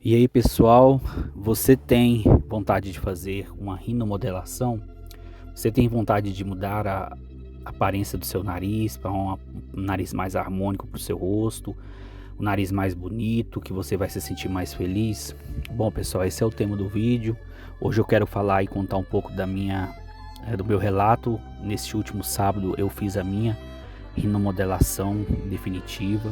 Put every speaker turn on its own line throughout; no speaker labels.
E aí, pessoal, você tem vontade de fazer uma rinomodelação? Você tem vontade de mudar a aparência do seu nariz para um nariz mais harmônico para o seu rosto, um nariz mais bonito, que você vai se sentir mais feliz? Bom, pessoal, esse é o tema do vídeo. Hoje eu quero falar e contar um pouco do meu relato. Neste último sábado eu fiz a minha rinomodelação definitiva.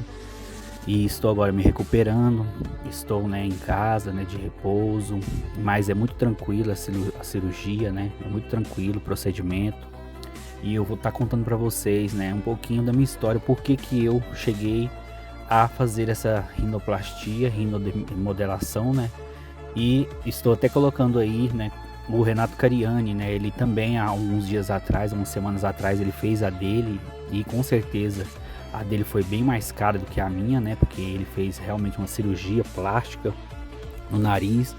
E estou agora me recuperando, estou, em casa, de repouso, mas é muito tranquilo a cirurgia, é muito tranquilo o procedimento. E eu vou estar contando para vocês, um pouquinho da minha história, por que eu cheguei a fazer essa rinoplastia, rinomodelação, E estou até colocando aí, o Renato Cariani, ele também há alguns dias atrás, umas semanas atrás, ele fez a dele e com certeza a dele foi bem mais cara do que a minha, porque ele fez realmente uma cirurgia plástica no nariz.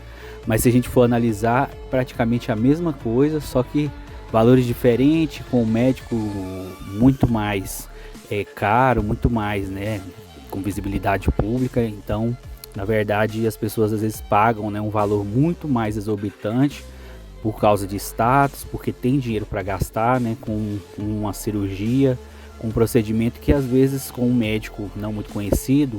Mas se a gente for analisar, praticamente a mesma coisa, só que valores diferentes, com o médico muito mais caro, muito mais, com visibilidade pública. Então, na verdade, as pessoas às vezes pagam, um valor muito mais exorbitante por causa de status, porque tem dinheiro para gastar, com uma cirurgia, um procedimento que às vezes com um médico não muito conhecido,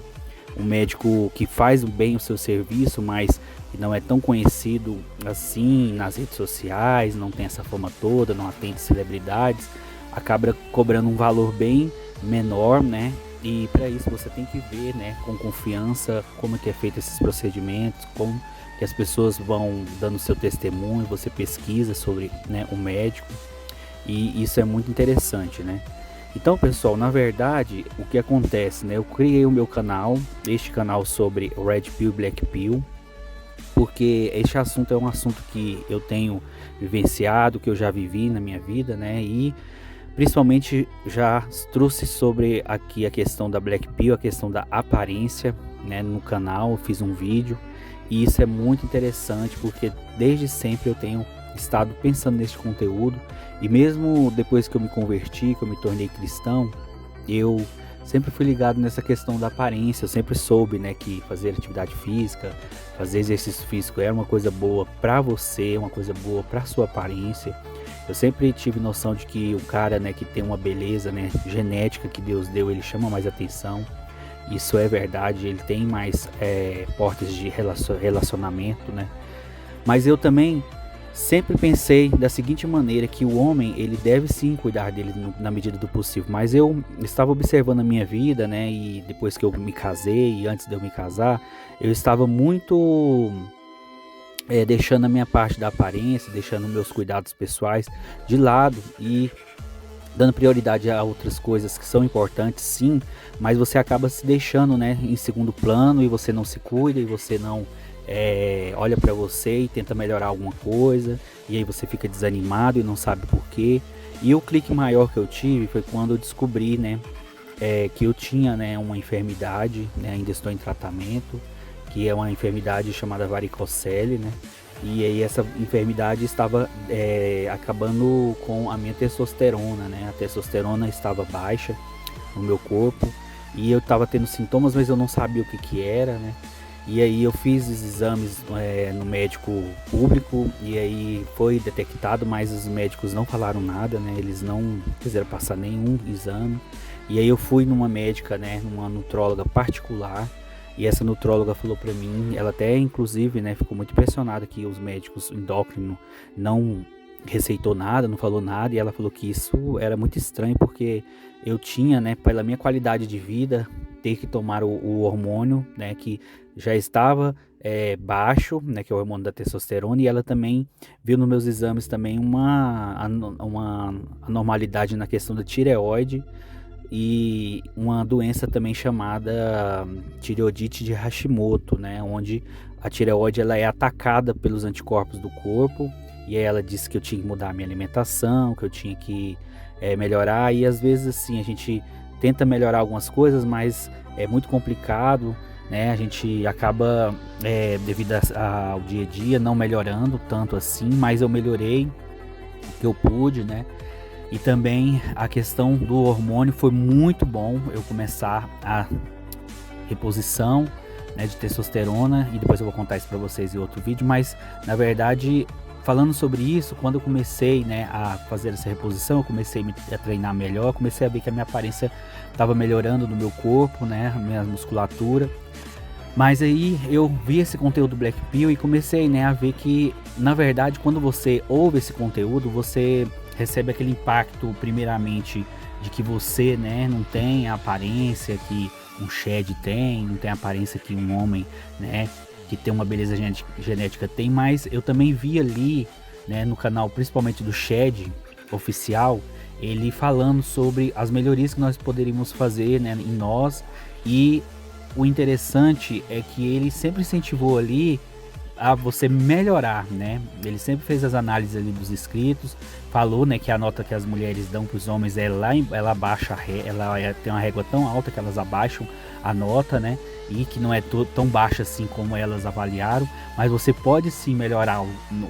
um médico que faz bem o seu serviço, mas que não é tão conhecido assim nas redes sociais, não tem essa fama toda, não atende celebridades, acaba cobrando um valor bem menor, E para isso você tem que ver, com confiança como é que é feito esses procedimentos, como que as pessoas vão dando seu testemunho, você pesquisa sobre, o médico, e isso é muito interessante, Então, pessoal, na verdade, o que acontece, eu criei o meu canal, este canal sobre Red Pill, Black Pill, porque este assunto é um assunto que eu tenho vivenciado, que eu já vivi na minha vida, E principalmente já trouxe sobre aqui a questão da Black Pill, a questão da aparência, no canal, eu fiz um vídeo, e isso é muito interessante, porque desde sempre eu tenho estado pensando nesse conteúdo, e mesmo depois que eu me converti, que eu me tornei cristão, eu sempre fui ligado nessa questão da aparência. Eu sempre soube, que fazer atividade física, fazer exercício físico era uma coisa boa para você, uma coisa boa para sua aparência. Eu sempre tive noção de que o cara, que tem uma beleza, genética que Deus deu, ele chama mais atenção. Isso é verdade, ele tem mais portas de relacionamento, Mas eu também sempre pensei da seguinte maneira, que o homem ele deve sim cuidar dele na medida do possível, mas eu estava observando a minha vida, e depois que eu me casei e antes de eu me casar, eu estava muito deixando a minha parte da aparência, deixando meus cuidados pessoais de lado e dando prioridade a outras coisas que são importantes, sim, mas você acaba se deixando, em segundo plano, e você não se cuida, e você não olha para você e tenta melhorar alguma coisa, e aí você fica desanimado e não sabe por quê. E o clique maior que eu tive foi quando eu descobri, que eu tinha, uma enfermidade, ainda estou em tratamento, que é uma enfermidade chamada varicocele, E aí essa enfermidade estava acabando com a minha testosterona, A testosterona estava baixa no meu corpo, e eu estava tendo sintomas, mas eu não sabia o que era, E aí eu fiz os exames no médico público, e aí foi detectado, mas os médicos não falaram nada, Eles não fizeram passar nenhum exame. E aí eu fui numa médica, numa nutróloga particular, e essa nutróloga falou pra mim, ela até inclusive, ficou muito impressionada que os médicos endócrinos não receitou nada, não falou nada, e ela falou que isso era muito estranho, porque eu tinha, pela minha qualidade de vida, ter que tomar o hormônio, que já estava baixo, que é o hormônio da testosterona, e ela também viu nos meus exames também uma anormalidade na questão da tireoide, e uma doença também chamada tireoidite de Hashimoto, onde a tireoide ela é atacada pelos anticorpos do corpo, e aí ela disse que eu tinha que mudar a minha alimentação, que eu tinha que melhorar, e às vezes assim a gente tenta melhorar algumas coisas, mas é muito complicado, A gente acaba, devido ao dia a dia, não melhorando tanto assim, mas eu melhorei o que eu pude, E também a questão do hormônio foi muito bom eu começar a reposição, né, de testosterona, e depois eu vou contar isso para vocês em outro vídeo, mas na verdade, falando sobre isso, quando eu comecei, né, a fazer essa reposição, eu comecei a treinar melhor, comecei a ver que a minha aparência estava melhorando no meu corpo, né, a minha musculatura. Mas aí eu vi esse conteúdo Black Pill e comecei, né, a ver que, na verdade, quando você ouve esse conteúdo, você recebe aquele impacto, primeiramente, de que você, né, não tem a aparência que um Shed tem, não tem a aparência que um homem, né, que tem uma beleza genética tem, mas eu também vi ali, né, no canal, principalmente do Shed oficial, ele falando sobre as melhorias que nós poderíamos fazer, né, em nós. E o interessante é que ele sempre incentivou ali a você melhorar, né? Ele sempre fez as análises ali dos inscritos, falou, né, que a nota que as mulheres dão para os homens é lá, ela abaixa, ela tem uma régua tão alta que elas abaixam a nota, né? E que não é tão baixa assim como elas avaliaram, mas você pode sim melhorar o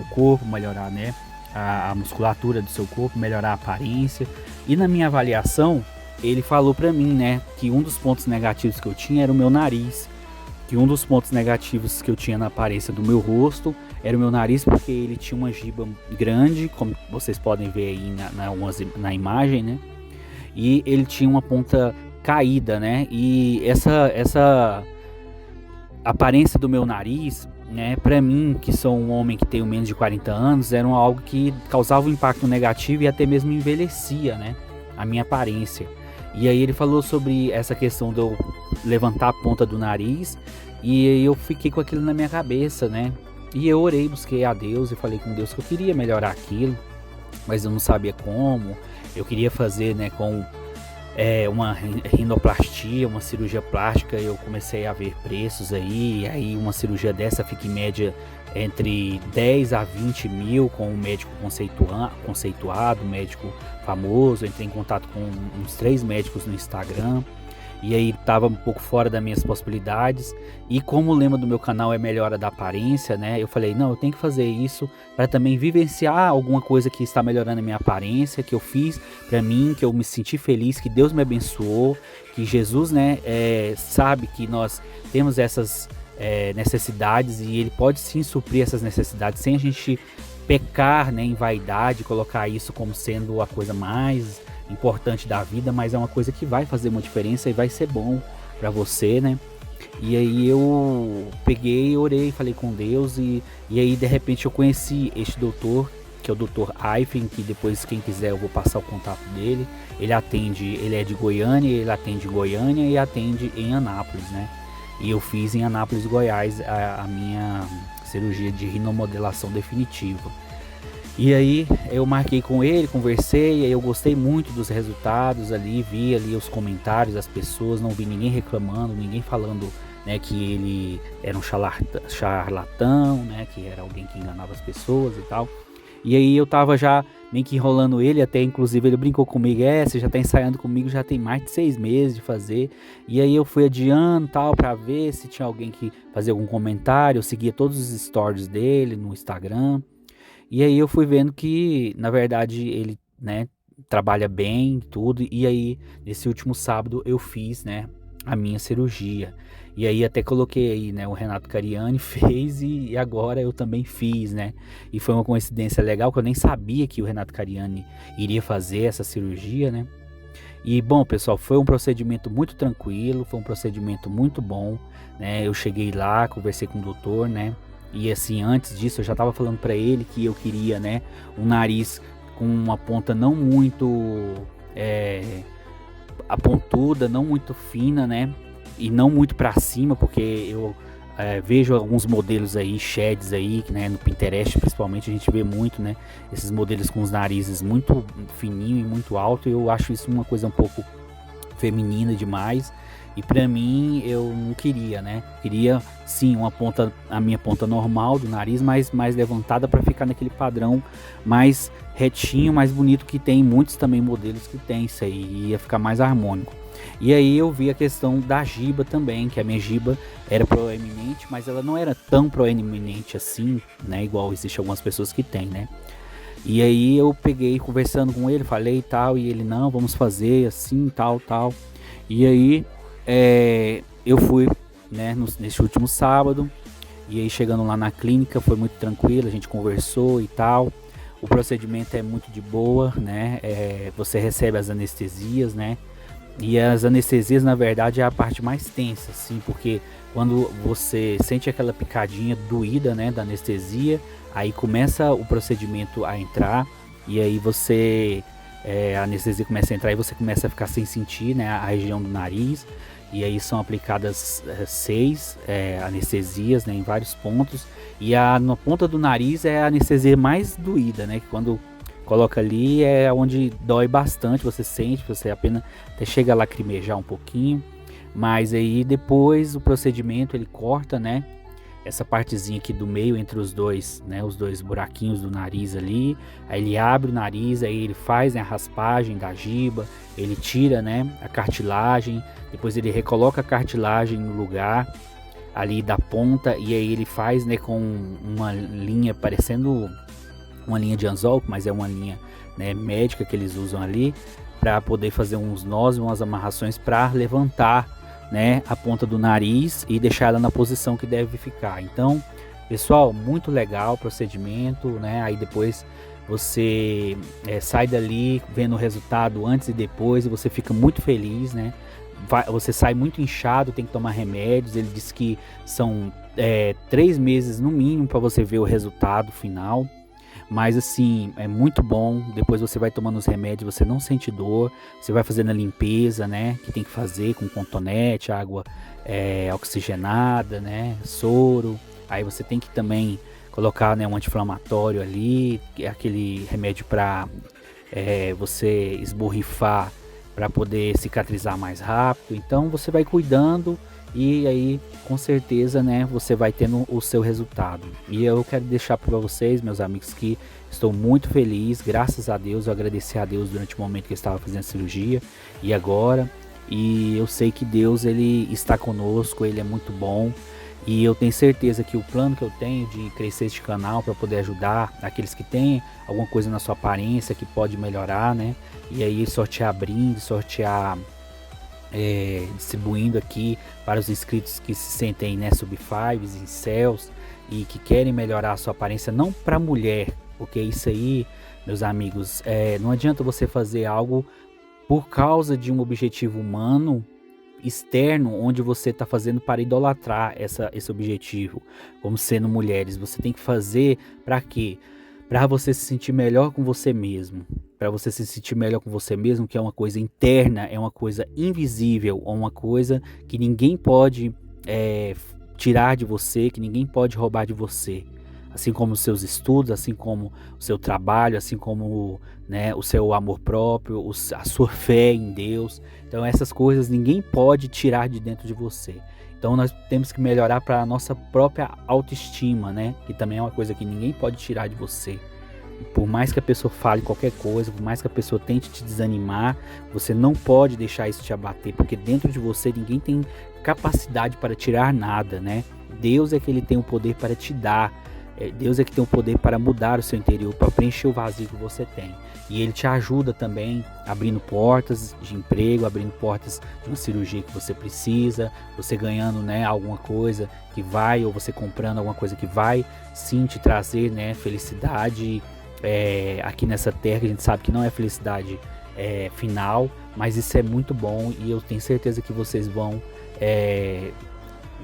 corpo, melhorar, né, a musculatura do seu corpo, melhorar a aparência. E na minha avaliação, ele falou pra mim, né, que um dos pontos negativos que eu tinha era o meu nariz, que um dos pontos negativos que eu tinha na aparência do meu rosto era o meu nariz, porque ele tinha uma giba grande, como vocês podem ver aí na imagem, né, e ele tinha uma ponta caída, né, e essa aparência do meu nariz, né, pra mim, que sou um homem que tenho menos de 40 anos, era algo que causava um impacto negativo e até mesmo envelhecia, né, a minha aparência. E aí ele falou sobre essa questão de eu levantar a ponta do nariz, e eu fiquei com aquilo na minha cabeça, né? E eu orei, busquei a Deus e falei com Deus que eu queria melhorar aquilo, mas eu não sabia como. Eu queria fazer, né, com uma rinoplastia, uma cirurgia plástica. Eu comecei a ver preços aí, e aí uma cirurgia dessa fica em média entre 10 a 20 mil com um médico conceituado, um médico famoso. Eu entrei em contato com uns 3 médicos no Instagram, e aí estava um pouco fora das minhas possibilidades. E como o lema do meu canal é melhora da aparência, né, eu falei, não, eu tenho que fazer isso para também vivenciar alguma coisa que está melhorando a minha aparência, que eu fiz para mim, que eu me senti feliz, que Deus me abençoou, que Jesus, né, sabe que nós temos essas necessidades, e ele pode sim suprir essas necessidades sem a gente pecar, né, em vaidade, colocar isso como sendo a coisa mais importante da vida, mas é uma coisa que vai fazer uma diferença e vai ser bom para você, né? E aí eu peguei, orei, falei com Deus, e aí de repente eu conheci este doutor, que é o Dr. Aifen, que depois, quem quiser, eu vou passar o contato dele. Ele é de Goiânia, ele atende em Goiânia e atende em Anápolis, né? E eu fiz em Anápolis, Goiás, a minha cirurgia de rinomodelação definitiva. E aí eu marquei com ele, conversei, aí eu gostei muito dos resultados ali, vi ali os comentários das pessoas, não vi ninguém reclamando, ninguém falando, né, que ele era um charlatão, né, que era alguém que enganava as pessoas e tal. E aí eu tava já meio que enrolando ele, até inclusive ele brincou comigo, você já tá ensaiando comigo, já tem mais de 6 meses de fazer. E aí eu fui adiando tal, pra ver se tinha alguém que fazia algum comentário. Eu seguia todos os stories dele no Instagram. E aí eu fui vendo que, na verdade, ele, né, trabalha bem, tudo. E aí, nesse último sábado, eu fiz, né, a minha cirurgia. E aí até coloquei aí, né, o Renato Cariani fez, e agora eu também fiz, né. E foi uma coincidência legal, que eu nem sabia que o Renato Cariani iria fazer essa cirurgia, né. E bom, pessoal, foi um procedimento muito tranquilo, foi um procedimento muito bom, né. Eu cheguei lá, conversei com o doutor, né. E assim, antes disso eu já estava falando para ele que eu queria, né, um nariz com uma ponta não muito apontuda, não muito fina, né, e não muito para cima, porque eu vejo alguns modelos aí, sheds aí, né, no Pinterest principalmente, a gente vê muito, né, esses modelos com os narizes muito fininho e muito alto, e eu acho isso uma coisa um pouco feminina demais. E pra mim eu não queria, né? Queria sim a minha ponta normal do nariz, mas mais levantada, para ficar naquele padrão mais retinho, mais bonito, que tem muitos também modelos que tem isso aí, ia ficar mais harmônico. E aí eu vi a questão da giba também, que a minha giba era proeminente, mas ela não era tão proeminente assim, né? Igual existe algumas pessoas que tem, né? E aí eu peguei conversando com ele, falei e tal, e ele, não, vamos fazer assim, tal. E aí eu fui né, neste último sábado. E aí chegando lá na clínica foi muito tranquilo, a gente conversou e tal. O procedimento é muito de boa, né? Você recebe as anestesias, né? E as anestesias, na verdade, é a parte mais tensa, assim, porque quando você sente aquela picadinha doída, né, da anestesia, aí começa o procedimento a entrar, e aí a anestesia começa a entrar e você começa a ficar sem sentir, né, a região do nariz, e aí são aplicadas 6 anestesias, né, em vários pontos, e na ponta do nariz é a anestesia mais doída, né, que quando coloca ali é onde dói bastante, você sente, você apenas até chega a lacrimejar um pouquinho, mas aí depois o procedimento ele corta, né, essa partezinha aqui do meio entre os dois, né, os dois buraquinhos do nariz ali, aí ele abre o nariz, aí ele faz, né, a raspagem da giba, ele tira, né, a cartilagem, depois ele recoloca a cartilagem no lugar ali da ponta e aí ele faz, né, com uma linha parecendo uma linha de anzol, mas é uma linha, né, médica que eles usam ali para poder fazer uns nós, umas amarrações para levantar, né, a ponta do nariz e deixar ela na posição que deve ficar. Então, pessoal, muito legal o procedimento, né? Aí depois você sai dali vendo o resultado antes e depois e você fica muito feliz, né? Você sai muito inchado, tem que tomar remédios. Ele disse que são 3 meses no mínimo para você ver o resultado final. Mas assim, é muito bom. Depois você vai tomando os remédios, você não sente dor. Você vai fazendo a limpeza, né? Que tem que fazer com cotonete, água oxigenada, né? Soro. Aí você tem que também colocar, né, um anti-inflamatório ali, aquele remédio para você esborrifar para poder cicatrizar mais rápido. Então você vai cuidando e aí com certeza, né, você vai tendo o seu resultado. E eu quero deixar para vocês, meus amigos, que estou muito feliz, graças a Deus. Eu agradeci a Deus durante o momento que eu estava fazendo a cirurgia e agora, e eu sei que Deus ele está conosco, ele é muito bom. E eu tenho certeza que o plano que eu tenho de crescer este canal para poder ajudar aqueles que têm alguma coisa na sua aparência que pode melhorar, né? E aí sortear brindes, sortear distribuindo aqui para os inscritos que se sentem, né, sub-5s, incels e que querem melhorar a sua aparência, não para mulher, porque isso aí, meus amigos, não adianta você fazer algo por causa de um objetivo humano externo, onde você está fazendo para idolatrar esse objetivo, como sendo mulheres. Você tem que fazer para quê? Para você se sentir melhor com você mesmo. Para você se sentir melhor com você mesmo, que é uma coisa interna, é uma coisa invisível, é uma coisa que ninguém pode tirar de você, que ninguém pode roubar de você. Assim como os seus estudos, assim como o seu trabalho, assim como, né, o seu amor próprio, a sua fé em Deus. Então essas coisas ninguém pode tirar de dentro de você. Então nós temos que melhorar para a nossa própria autoestima, né? Que também é uma coisa que ninguém pode tirar de você. Por mais que a pessoa fale qualquer coisa, por mais que a pessoa tente te desanimar, você não pode deixar isso te abater, porque dentro de você ninguém tem capacidade para tirar nada, né? Deus é que ele tem o poder para te dar. Deus é que tem o poder para mudar o seu interior, para preencher o vazio que você tem. E ele te ajuda também abrindo portas de emprego, abrindo portas de uma cirurgia que você precisa, você ganhando, né, alguma coisa que vai, ou você comprando alguma coisa que vai sim te trazer, né, felicidade aqui nessa terra, que a gente sabe que não é felicidade final, mas isso é muito bom e eu tenho certeza que vocês vão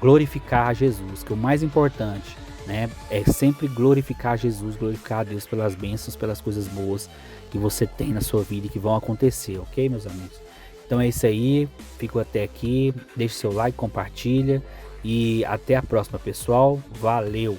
glorificar a Jesus, que o mais importante, né, é sempre glorificar Jesus, glorificar a Deus pelas bênçãos, pelas coisas boas que você tem na sua vida e que vão acontecer, ok, meus amigos? Então é isso aí, fico até aqui, deixe seu like, compartilha e até a próxima, pessoal, valeu!